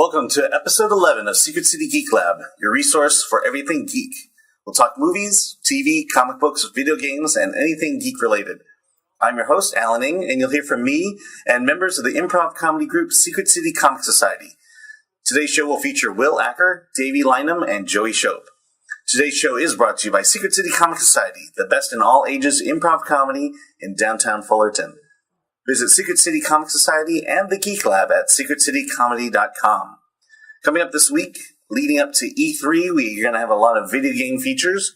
Welcome to episode 11 of Secret City Geek Lab, your resource for everything geek. We'll talk movies, TV, comic books, video games, and anything geek-related. I'm your host, Alan Ng, and you'll hear from me and members of the improv comedy group Secret City Comic Society. Today's show will feature Will Acker, Davey Linam, and Joey Shope. Today's show is brought to you by Secret City Comic Society, the best in all ages improv comedy in downtown Fullerton. Visit Secret City Comic Society and the Geek Lab at secretcitycomedy.com. Coming up this week, leading up to E3, we're going to have a lot of video game features.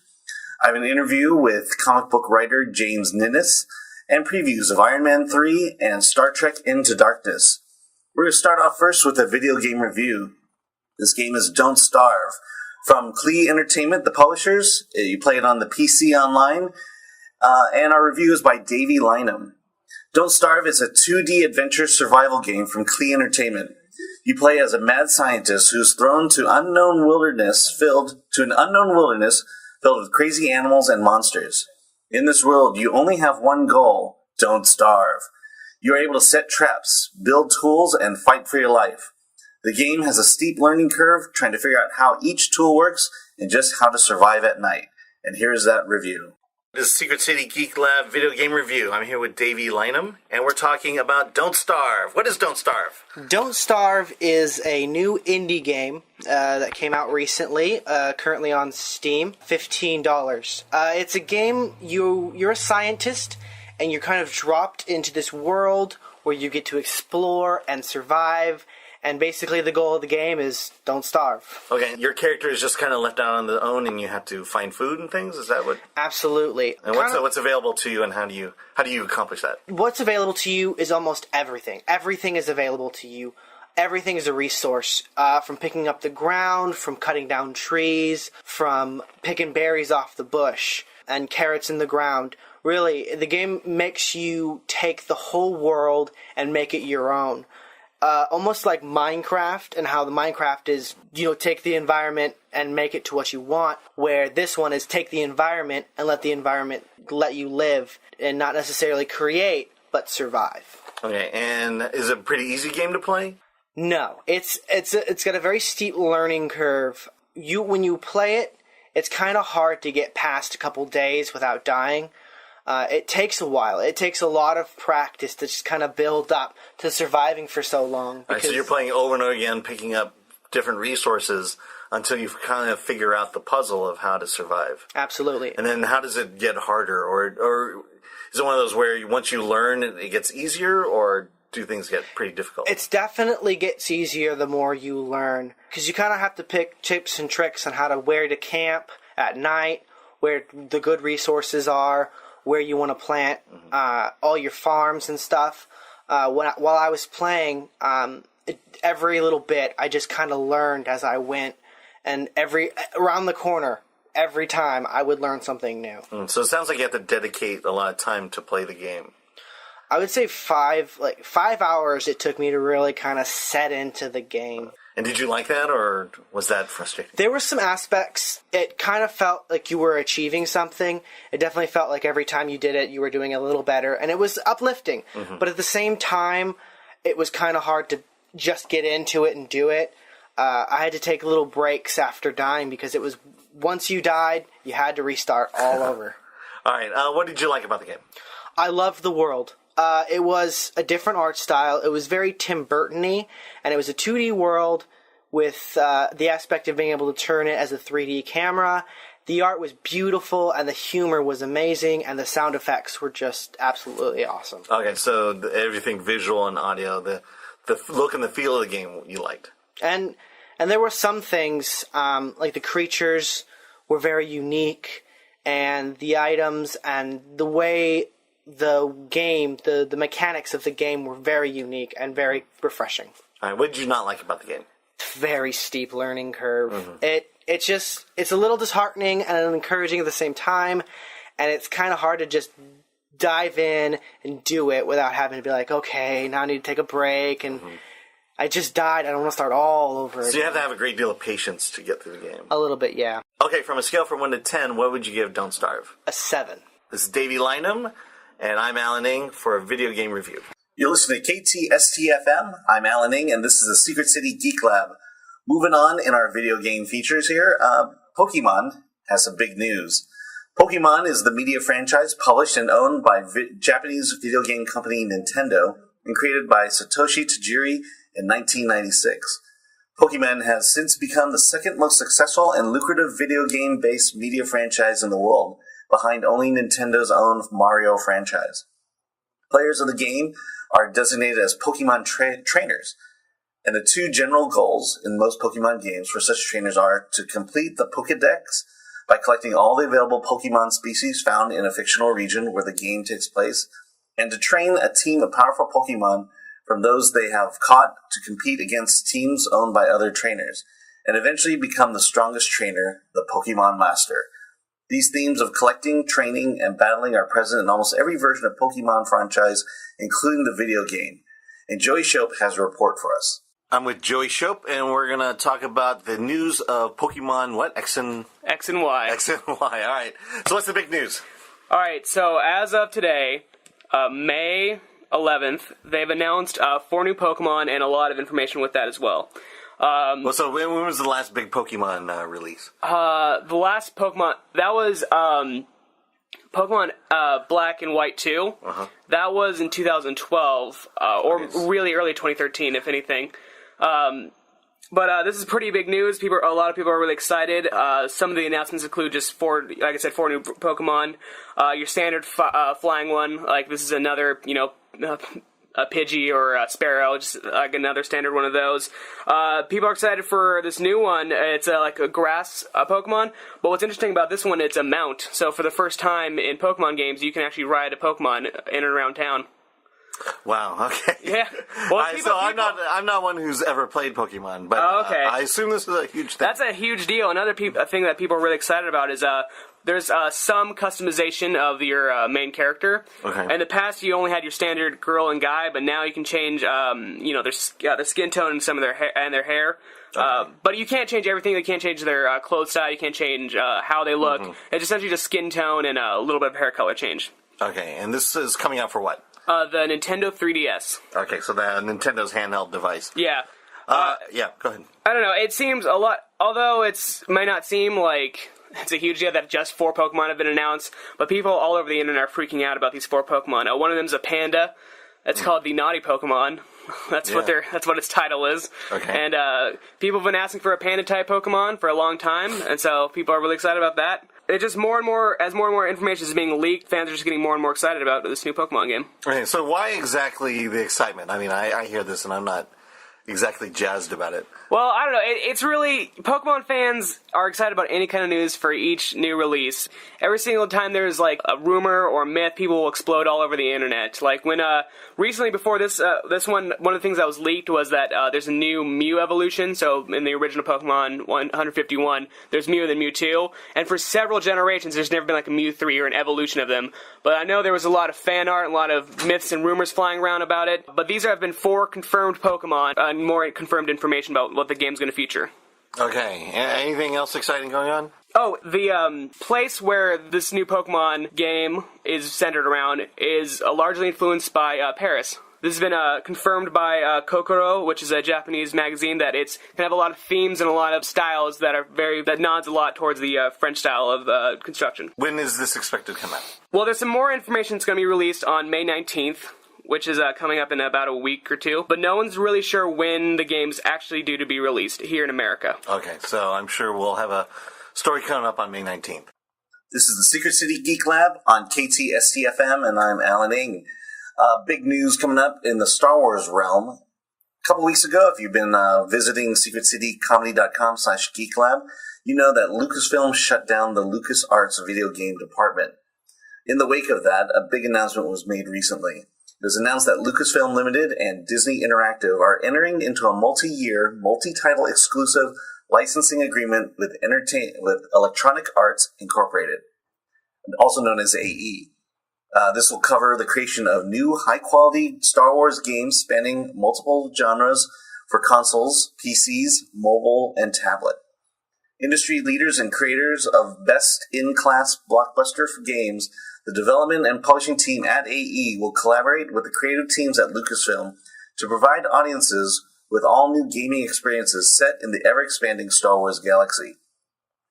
I have an interview with comic book writer James Ninness and previews of Iron Man 3 and Star Trek Into Darkness. We're going to start off first with a video game review. This game is Don't Starve. From Klee Entertainment, the publishers. You play it on the PC online. And our review is by Davey Linam. Don't Starve is a 2D adventure survival game from Klee Entertainment. You play as a mad scientist who is thrown to an unknown wilderness filled with crazy animals and monsters. In this world, you only have one goal: don't starve. You are able to set traps, build tools, and fight for your life. The game has a steep learning curve, trying to figure out how each tool works and just how to survive at night. And here's that review. This is Secret City Geek Lab video game review. I'm here with Davey Linam, and we're talking about Don't Starve. What is Don't Starve? Don't Starve is a new indie game that came out recently, currently on Steam, $15. It's a game, you're a scientist, and you're kind of dropped into this world where you get to explore and survive. And basically the goal of the game is don't starve. Okay, your character is just kind of left out on their own and you have to find food and things? Is that what? Absolutely. And what's available to you and how do you accomplish that? What's available to you is almost everything. Everything is available to you. Everything is a resource. From picking up the ground, from cutting down trees, from picking berries off the bush and carrots in the ground. Really, the game makes you take the whole world and make it your own. Almost like Minecraft, and how the Minecraft is, take the environment and make it to what you want, where this one is take the environment and let the environment let you live, and not necessarily create, but survive. Okay, and is it a pretty easy game to play? No, it's got a very steep learning curve. When you play it, it's kind of hard to get past a couple days without dying. It takes a while. It takes a lot of practice to just kind of build up to surviving for so long. Right, so you're playing over and over again, picking up different resources until you kind of figure out the puzzle of how to survive. Absolutely. And then how does it get harder? Or is it one of those where once you learn, it gets easier, or do things get pretty difficult? It definitely gets easier the more you learn, because you kind of have to pick tips and tricks on where to camp at night, where the good resources are, where you want to plant all your farms and stuff. While I was playing, every little bit I just kind of learned as I went, and around the corner, every time I would learn something new. So it sounds like you have to dedicate a lot of time to play the game. I would say 5 hours it took me to really kind of set into the game. And did you like that, or was that frustrating? There were some aspects. It kind of felt like you were achieving something. It definitely felt like every time you did it, you were doing a little better. And it was uplifting. Mm-hmm. But at the same time, it was kind of hard to just get into it and do it. I had to take little breaks after dying, because it was, once you died, you had to restart all over. All right. What did you like about the game? I loved the world. It was a different art style. It was very Tim Burton-y, and it was a 2D world with the aspect of being able to turn it as a 3D camera. The art was beautiful, and the humor was amazing, and the sound effects were just absolutely awesome. Okay, so everything visual and audio, the look and the feel of the game you liked. And there were some things, like the creatures were very unique, and the items and the way the game, the mechanics of the game were very unique and very refreshing. All right, what did you not like about the game? Very steep learning curve. Mm-hmm. It's a little disheartening and encouraging at the same time, and it's kind of hard to just dive in and do it without having to be like, okay, now I need to take a break, and I just died, I don't want to start all over again. So you have to have a great deal of patience to get through the game. A little bit, yeah. Okay, from a scale from 1 to 10, what would you give Don't Starve? A 7. This is Davey Linam, and I'm Alan Ng for a video game review. You're listening to KTSTFM. I'm Alan Ng, and this is the Secret City Geek Lab. Moving on in our video game features here, Pokemon has some big news. Pokemon is the media franchise published and owned by Japanese video game company Nintendo and created by Satoshi Tajiri in 1996. Pokemon has since become the second most successful and lucrative video game-based media franchise in the world, behind only Nintendo's own Mario franchise. Players of the game are designated as Pokemon trainers, and the two general goals in most Pokemon games for such trainers are to complete the Pokédex by collecting all the available Pokemon species found in a fictional region where the game takes place, and to train a team of powerful Pokemon from those they have caught to compete against teams owned by other trainers, and eventually become the strongest trainer, the Pokemon Master. These themes of collecting, training, and battling are present in almost every version of Pokemon franchise, including the video game. And Joey Shope has a report for us. I'm with Joey Shope, and we're going to talk about the news of Pokemon, what? X and Y. X and Y, all right. So what's the big news? All right, so as of today, May 11th, they've announced 4 new Pokemon and a lot of information with that as well. So when was the last big Pokemon release? The last Pokemon, that was Pokemon Black and White 2. Uh-huh. That was in 2012, or really early 2013, if anything. But this is pretty big news. A lot of people are really excited. Some of the announcements include just 4 new Pokemon. Your standard flying one, like this is another, a Pidgey or a Sparrow, just like another standard one of those. People are excited for this new one. It's like a grass Pokemon, but what's interesting about this one, it's a mount. So for the first time in Pokemon games, you can actually ride a Pokemon in and around town. Wow. Okay. Yeah. Well, I'm not one who's ever played Pokemon, but I assume this is a huge thing. That's a huge deal. Another thing that people are really excited about is there's some customization of your main character. Okay. In the past, you only had your standard girl and guy, but now you can change their skin tone and some of their hair. Okay. But you can't change everything. You can't change their clothes style. You can't change how they look. Mm-hmm. It's essentially just skin tone and a little bit of hair color change. Okay. And this is coming out for what? The Nintendo 3DS. Okay, so the Nintendo's handheld device. Yeah. Yeah, go ahead. I don't know. It seems a lot, although it might not seem like it's a huge deal that just 4 Pokemon have been announced, but people all over the internet are freaking out about these 4 Pokemon. One of them is a panda. It's called the Naughty Pokemon. That's what its title is. Okay. And people have been asking for a panda-type Pokemon for a long time, and so people are really excited about that. It just as more and more information is being leaked, fans are just getting more and more excited about this new Pokemon game. Okay, so why exactly the excitement? I mean, I hear this and I'm not exactly jazzed about it. Well, I don't know. It's really... Pokemon fans are excited about any kind of news for each new release. Every single time there's, like, a rumor or a myth, people will explode all over the internet. Like, when, recently before this one of the things that was leaked was that there's a new Mew evolution. So, in the original Pokemon 151, there's Mew and Mewtwo. And for several generations, there's never been, like, a Mew 3 or an evolution of them. But I know there was a lot of fan art and a lot of myths and rumors flying around about it. But these have been 4 confirmed Pokemon and more confirmed information about what the game's going to feature. Okay. Anything else exciting going on? Oh, the place where this new Pokemon game is centered around is largely influenced by Paris. This has been confirmed by Kokoro, which is a Japanese magazine, that it's going to have a lot of themes and a lot of styles that nods a lot towards the French style of construction. When is this expected to come out? Well, there's some more information that's going to be released on May 19th. Which is coming up in about a week or 2. But no one's really sure when the game's actually due to be released here in America. Okay, so I'm sure we'll have a story coming up on May 19th. This is the Secret City Geek Lab on KTSTFM, and I'm Alan Ng. Big news coming up in the Star Wars realm. A couple weeks ago, if you've been visiting secretcitycomedy.com/geeklab, you know that Lucasfilm shut down the LucasArts video game department. In the wake of that, a big announcement was made recently. It was announced that Lucasfilm Limited and Disney Interactive are entering into a multi-year, multi-title exclusive licensing agreement with Electronic Arts Incorporated, also known as AE. This will cover the creation of new, high-quality Star Wars games spanning multiple genres for consoles, PCs, mobile, and tablet. Industry leaders and creators of best-in-class blockbuster games, the development and publishing team at AE will collaborate with the creative teams at Lucasfilm to provide audiences with all new gaming experiences set in the ever-expanding Star Wars galaxy.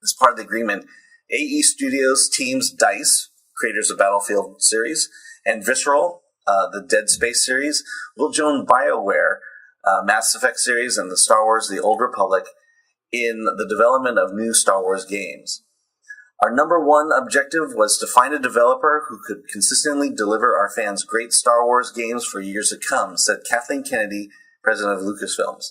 As part of the agreement, AE Studios teams DICE, creators of Battlefield series, and Visceral, the Dead Space series, will join BioWare, Mass Effect series, and the Star Wars The Old Republic in the development of new Star Wars games. Our number one objective was to find a developer who could consistently deliver our fans great Star Wars games for years to come, said Kathleen Kennedy, president of Lucasfilms.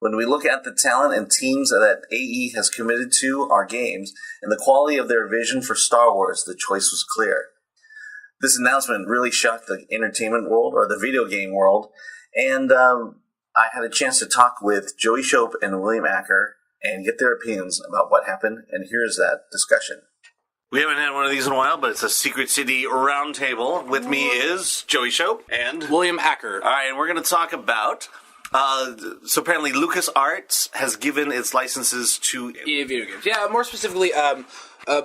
When we look at the talent and teams that AE has committed to our games and the quality of their vision for Star Wars, the choice was clear. This announcement really shocked the entertainment world, or the video game world, and I had a chance to talk with Joey Shope and William Acker and get their opinions about what happened, and here's that discussion. We haven't had one of these in a while, but it's a Secret City roundtable. With me is Joey Shope and William Acker. All right, and we're going to talk about. So apparently, LucasArts has given its licenses to EA video games. Yeah, more specifically,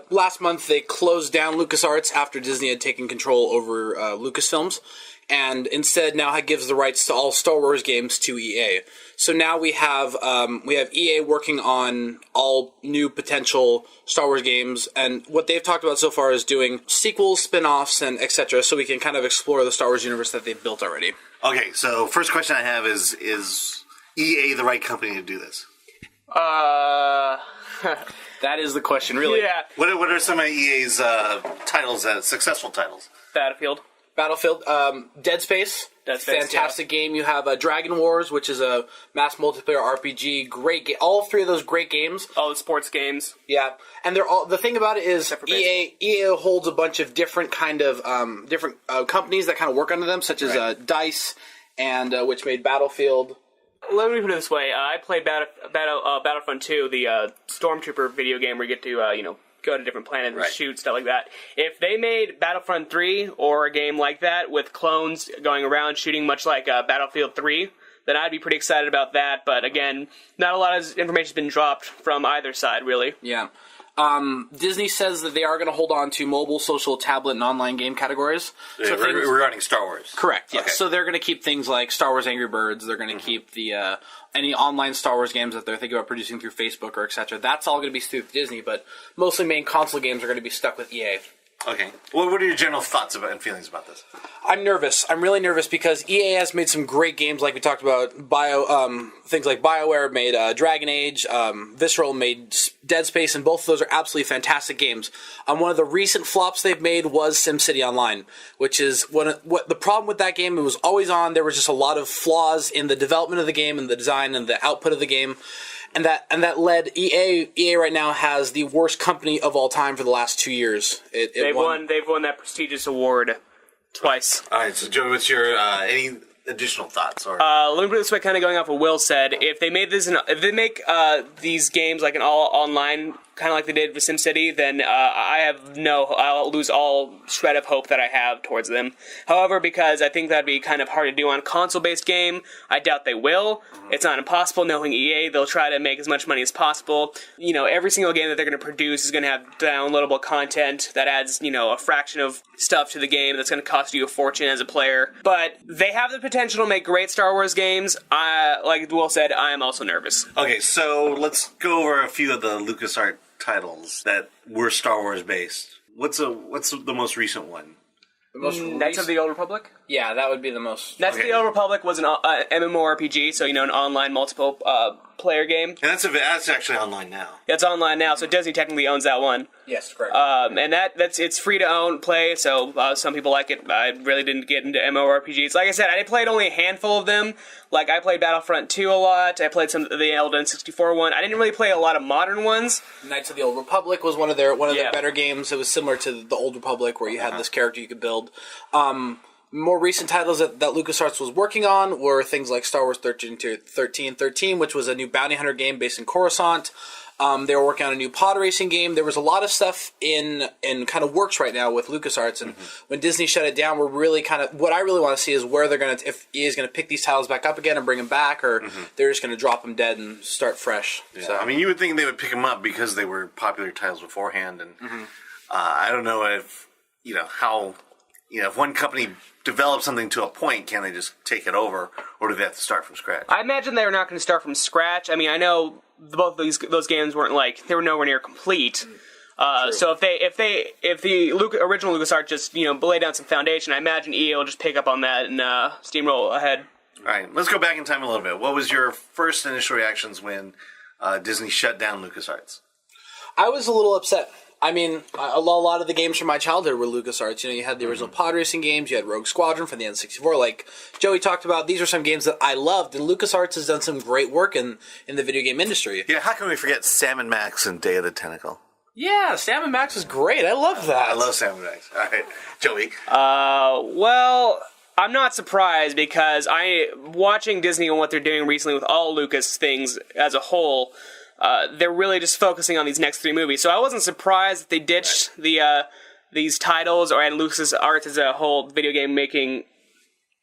last month they closed down LucasArts after Disney had taken control over Lucasfilms, and instead now gives the rights to all Star Wars games to EA. So now we have EA working on all new potential Star Wars games, and what they've talked about so far is doing sequels, spin-offs, and etc. So we can kind of explore the Star Wars universe that they've built already. Okay, so first question I have is EA the right company to do this? That is the question, really. Yeah. What are some of EA's titles, successful titles? Battlefield, Dead Space. Fantastic game. You have Dragon Wars, which is a mass multiplayer RPG. Great game. All three of those great games. all the sports games. Yeah, and they're all. The thing about it is EA holds a bunch of different kind of companies that kind of work under them, such as DICE, and which made Battlefield. Let me put it this way: I played Battlefront 2, the Stormtrooper video game where you get to go to different planets and shoot, stuff like that. If they made Battlefront 3 or a game like that with clones going around shooting much like Battlefield 3, then I'd be pretty excited about that. But again, not a lot of information's been dropped from either side, really. Yeah. Disney says that they are going to hold on to mobile, social, tablet, and online game categories. So regarding Star Wars. Correct, yes. Okay. So they're going to keep things like Star Wars Angry Birds. They're going to keep the any online Star Wars games that they're thinking about producing through Facebook or etc. That's all going to be through Disney, but mostly main console games are going to be stuck with EA. Okay. Well, what are your general thoughts about and feelings about this? I'm nervous. I'm really nervous because EA has made some great games, like we talked about. Things like BioWare made Dragon Age, Visceral made Dead Space, and both of those are absolutely fantastic games. One of the recent flops they've made was SimCity Online, which is what the problem with that game. It was always on. There was just a lot of flaws in the development of the game and the design and the output of the game. And that led EA right now has the worst company of all time for the last 2 years. They've won that prestigious award twice. All right, so Joey, what's your any additional thoughts? Or let me put it this way, kind of going off what Will said. If they make these games like an all online, kind of like they did with SimCity, then I'll lose all shred of hope that I have towards them. However, because I think that'd be kind of hard to do on a console-based game, I doubt they will. It's not impossible. Knowing EA, they'll try to make as much money as possible. Every single game that they're going to produce is going to have downloadable content that adds, a fraction of stuff to the game that's going to cost you a fortune as a player. But they have the potential to make great Star Wars games. Like Will said, I am also nervous. Okay, so let's go over a few of the LucasArts titles that were Star Wars based. What's the most recent one? Knights of the Old Republic? Yeah, that would be the most. Knights of the Old Republic was an MMORPG, so an online multiple player game. And that's actually online now. It's online now, so Disney technically owns that one. Yes, correct. And it's free to play, so some people like it. I really didn't get into MMORPGs. Like I said, I played only a handful of them. Like, I played Battlefront 2 a lot. I played some of the N64 one. I didn't really play a lot of modern ones. Knights of the Old Republic was one of their better games. It was similar to the Old Republic, where you had this character you could build. More recent titles that LucasArts was working on were things like Star Wars 1313, which was a new bounty hunter game based in Coruscant. They were working on a new pod racing game. There was a lot of stuff in kind of works right now with LucasArts, and when Disney shut it down, we're really kind of what I really want to see is where they're going to, if EA is going to pick these titles back up again and bring them back, or they're just going to drop them dead and start fresh. Yeah. So I mean, you would think they would pick them up because they were popular titles beforehand, and I don't know if if one company develops something to a point, can they just take it over, or do they have to start from scratch? I imagine they're not going to start from scratch. I mean, I know both those games weren't they were nowhere near complete. So if the original LucasArts just lay down some foundation, I imagine EA will just pick up on that and steamroll ahead. All right, let's go back in time a little bit. What was your first initial reactions when Disney shut down LucasArts? I was a little upset. I mean, a lot of the games from my childhood were LucasArts. You had the original pod racing games, you had Rogue Squadron from the N64. Like Joey talked about, these are some games that I loved, and LucasArts has done some great work in the video game industry. Yeah, how can we forget Sam and Max and Day of the Tentacle? Yeah, Sam and Max is great. I love that. I love Sam and Max. All right, Joey. Well, I'm not surprised because watching Disney and what they're doing recently with all Lucas things as a whole. They're really just focusing on these next 3 movies. So I wasn't surprised that they ditched these titles or LucasArts as a whole video game making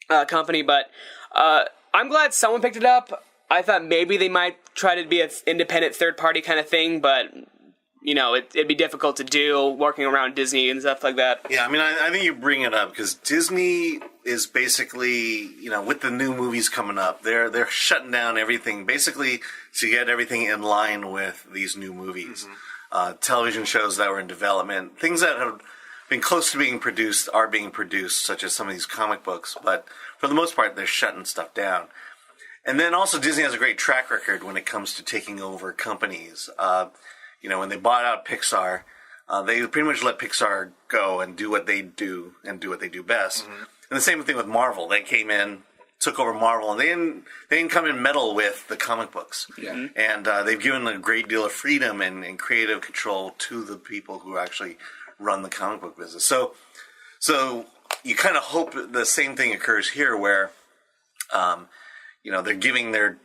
company. But I'm glad someone picked it up. I thought maybe they might try to be an independent third party kind of thing, but it'd be difficult to do working around Disney and stuff like that. Yeah, I mean, I think you bring it up because Disney is basically, with the new movies coming up, they're shutting down everything basically to get everything in line with these new movies. Television shows that were in development, things that have been close to being produced are being produced, such as some of these comic books, but for the most part, they're shutting stuff down. And then also Disney has a great track record when it comes to taking over companies. When they bought out Pixar, they pretty much let Pixar go and do what they do and do what they do best. And the same thing with Marvel. They came in, took over Marvel, and they didn't come in meddle with the comic books. Yeah. And they've given a great deal of freedom and creative control to the people who actually run the comic book business. So you kind of hope the same thing occurs here, where they're giving their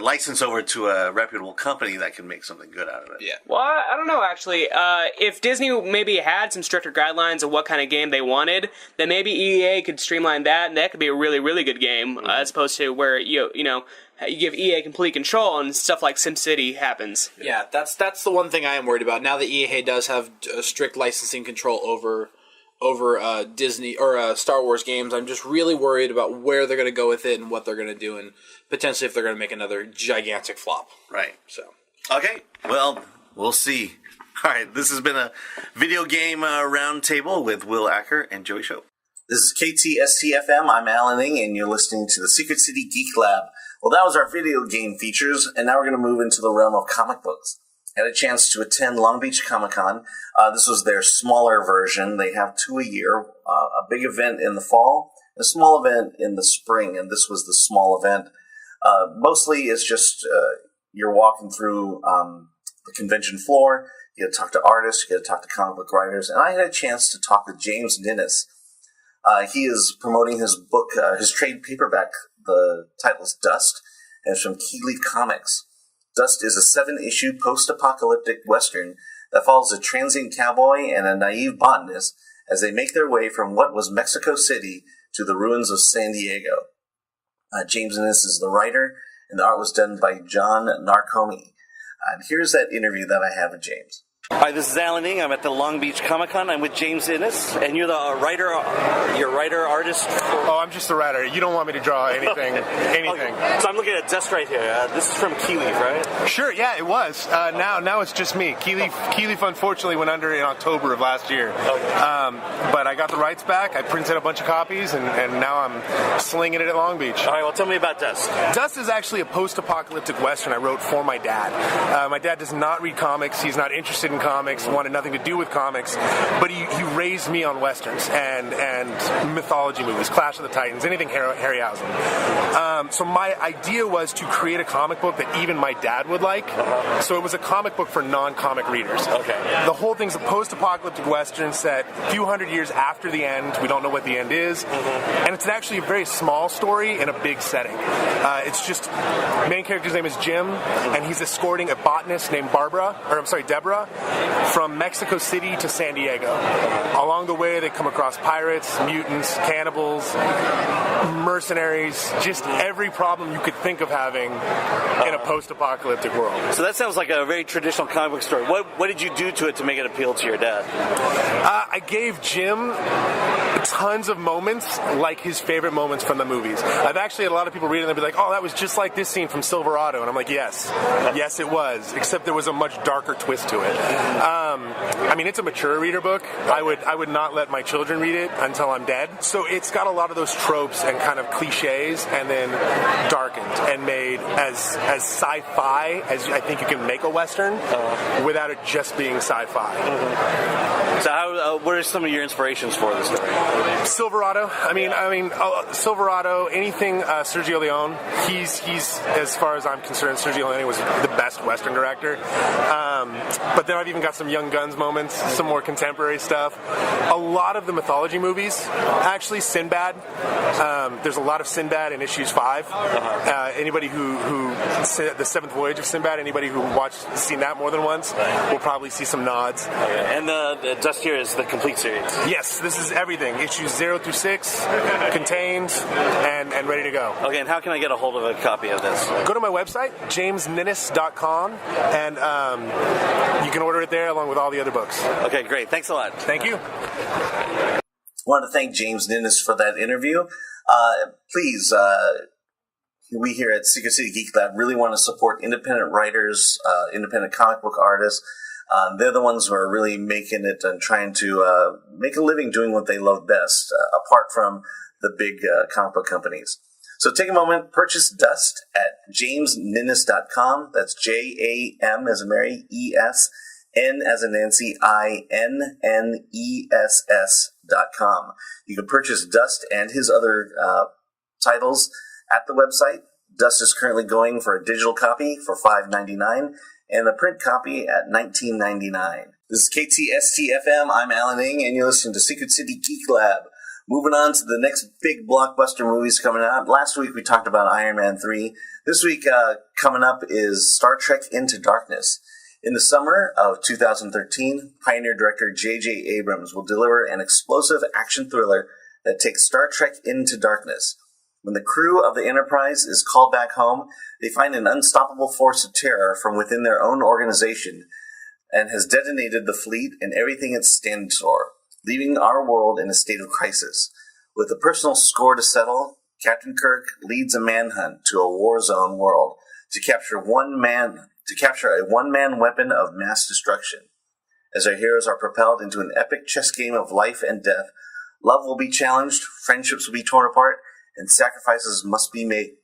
license over to a reputable company that can make something good out of it. Yeah. Well, I don't know, actually. If Disney maybe had some stricter guidelines of what kind of game they wanted, then maybe EA could streamline that, and that could be a really, really good game, as opposed to where, you give EA complete control and stuff like SimCity happens. Yeah, that's the one thing I am worried about. Now that EA does have strict licensing control over Disney or Star Wars games, I'm just really worried about where they're going to go with it and what they're going to do, and potentially if they're going to make another gigantic flop. Right. So. Okay. Well, we'll see. All right. This has been a video game roundtable with Will Acker and Joey Shope. This is KTSTFM. I'm Alan Ng, and you're listening to the Secret City Geek Lab. Well, that was our video game features, and now we're going to move into the realm of comic books. Had a chance to attend Long Beach Comic-Con. This was their smaller version. They have 2 a year, a big event in the fall, a small event in the spring, and this was the small event. Mostly it's just you're walking through the convention floor, you get to talk to artists, you get to talk to comic book writers, and I had a chance to talk with James Ninness. He is promoting his book, his trade paperback. The title is Dust, and it's from Keyleaf Comics. Dust is a 7-issue post-apocalyptic western that follows a transient cowboy and a naive botanist as they make their way from what was Mexico City to the ruins of San Diego. James Ninness is the writer, and the art was done by John Narcomi. And here's that interview that I have with James. Hi, this is Alan Ng. I'm at the Long Beach Comic-Con. I'm with James Ninness, and you're the artist. Oh, I'm just the writer. You don't want me to draw anything. Okay. So I'm looking at Dust right here. This is from Keyleaf, right? Sure, yeah, it was. Now it's just me. Keyleaf unfortunately went under in October of last year. Okay. But I got the rights back. I printed a bunch of copies, and now I'm slinging it at Long Beach. All right, well, tell me about Dust. Dust is actually a post-apocalyptic western I wrote for my dad. My dad does not read comics. He's not interested in in comics, wanted nothing to do with comics, but he raised me on westerns and mythology movies, Clash of the Titans, anything Harryhausen. So my idea was to create a comic book that even my dad would like. So it was a comic book for non-comic readers. Okay. The whole thing's a post-apocalyptic western set a few hundred years after the end. We don't know what the end is. And it's actually a very small story in a big setting. It's just, main character's name is Jim, and he's escorting a botanist named Deborah, from Mexico City to San Diego. Along the way, they come across pirates, mutants, cannibals, mercenaries, just every problem you could think of having in a post-apocalyptic world. So that sounds like a very traditional comic book story. What did you do to it to make it appeal to your dad? I gave Jim tons of moments like his favorite moments from the movies. I've actually had a lot of people read it and they'll be like, oh, that was just like this scene from Silverado. And I'm like, yes, it was, except there was a much darker twist to it. I mean, it's a mature reader book. I would not let my children read it until I'm dead. So it's got a lot of those tropes and kind of cliches, and then darkened and made as sci-fi as I think you can make a Western without it just being sci-fi. So what are some of your inspirations for this story? Silverado. I mean, Silverado. Anything Sergio Leone. He's as far as I'm concerned, Sergio Leone was the best Western director. But then I've even got some Young Guns moments, some more contemporary stuff. A lot of the mythology movies, actually, Sinbad. There's a lot of Sinbad in issues 5. Anybody who the Seventh Voyage of Sinbad, anybody who seen that more than once, will probably see some nods. Okay. And the Dust here is the complete series. Yes, this is everything. Issues 0 through 6, contained and ready to go. Okay, and how can I get a hold of a copy of this? Go to my website, jamesninnes.com, and you can order it there along with all the other books. Okay, great. Thanks a lot. Thank you. I want to thank James Ninness for that interview. Please, we here at Secret City Geek Lab really want to support independent writers, independent comic book artists. They're the ones who are really making it and trying to make a living doing what they love best, apart from the big comic book companies. So take a moment, purchase Dust at jamesninnes.com. That's J-A-M as in Mary, E-S, N as in Nancy, I-N-N-E-S-S.com. You can purchase Dust and his other titles at the website. Dust is currently going for a digital copy for $5.99 and a print copy at $19.99. This is KTST-FM. I'm Alan Ng, and you're listening to Secret City Geek Lab. Moving on to the next big blockbuster movies coming out. Last week we talked about Iron Man 3. This week coming up is Star Trek Into Darkness. In the summer of 2013, pioneer director J.J. Abrams will deliver an explosive action thriller that takes Star Trek into darkness. When the crew of the Enterprise is called back home, they find an unstoppable force of terror from within their own organization and has detonated the fleet and everything it stands for, leaving our world in a state of crisis. With a personal score to settle, Captain Kirk leads a manhunt to a war-zone world to capture a one-man weapon of mass destruction. As our heroes are propelled into an epic chess game of life and death, love will be challenged, friendships will be torn apart, and sacrifices must be made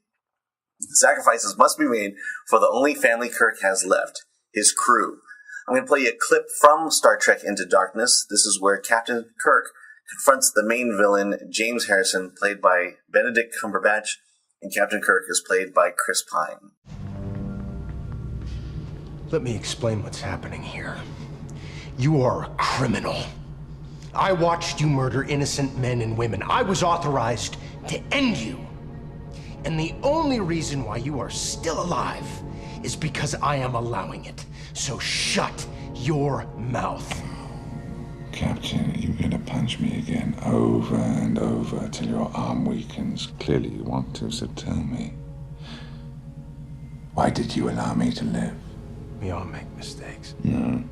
for the only family Kirk has left, his crew. I'm going to play you a clip from Star Trek Into Darkness. This is where Captain Kirk confronts the main villain, James Harrison, played by Benedict Cumberbatch, and Captain Kirk is played by Chris Pine. Let me explain what's happening here. You are a criminal. I watched you murder innocent men and women. I was authorized to end you. And the only reason why you are still alive is because I am allowing it. So shut your mouth. Captain, you're gonna punch me again over and over till your arm weakens. Clearly you want to, so tell me. Why did you allow me to live? We all make mistakes. No.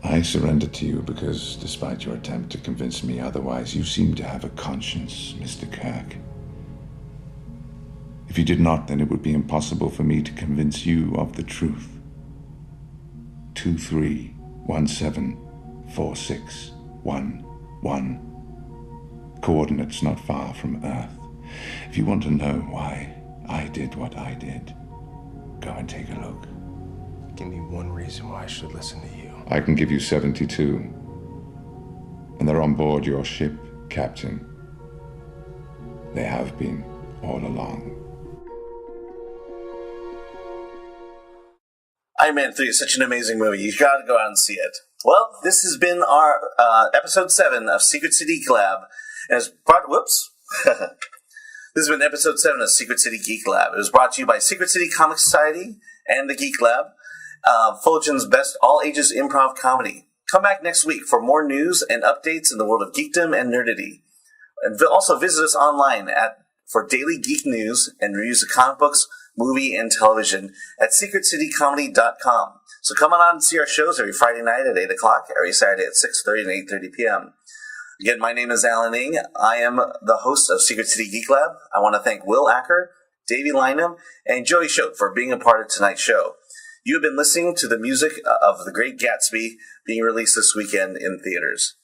I surrendered to you because, despite your attempt to convince me otherwise, you seem to have a conscience, Mr. Kirk. If you did not, then it would be impossible for me to convince you of the truth. 23174611. Coordinates not far from Earth. If you want to know why I did what I did, go and take a look. Give me one reason why I should listen to you. I can give you 72. And they're on board your ship, Captain. They have been all along. Iron Man 3 is such an amazing movie. You gotta go out and see it. Well, this has been our episode 7 of Secret City Geek Lab. And it's brought... Whoops. This has been episode 7 of Secret City Geek Lab. It was brought to you by Secret City Comic Society and the Geek Lab, Fullerton's best all-ages improv comedy. Come back next week for more news and updates in the world of geekdom and nerdity. And also visit us online for daily geek news and reviews of comic books, movie, and television at secretcitycomedy.com. So come on and see our shows every Friday night at 8 o'clock, every Saturday at 6:30 and 8:30 p.m. Again, my name is Alan Ng. I am the host of Secret City Geek Lab. I want to thank Will Acker, Davey Linam, and Joey Shope for being a part of tonight's show. You have been listening to the music of The Great Gatsby being released this weekend in theaters.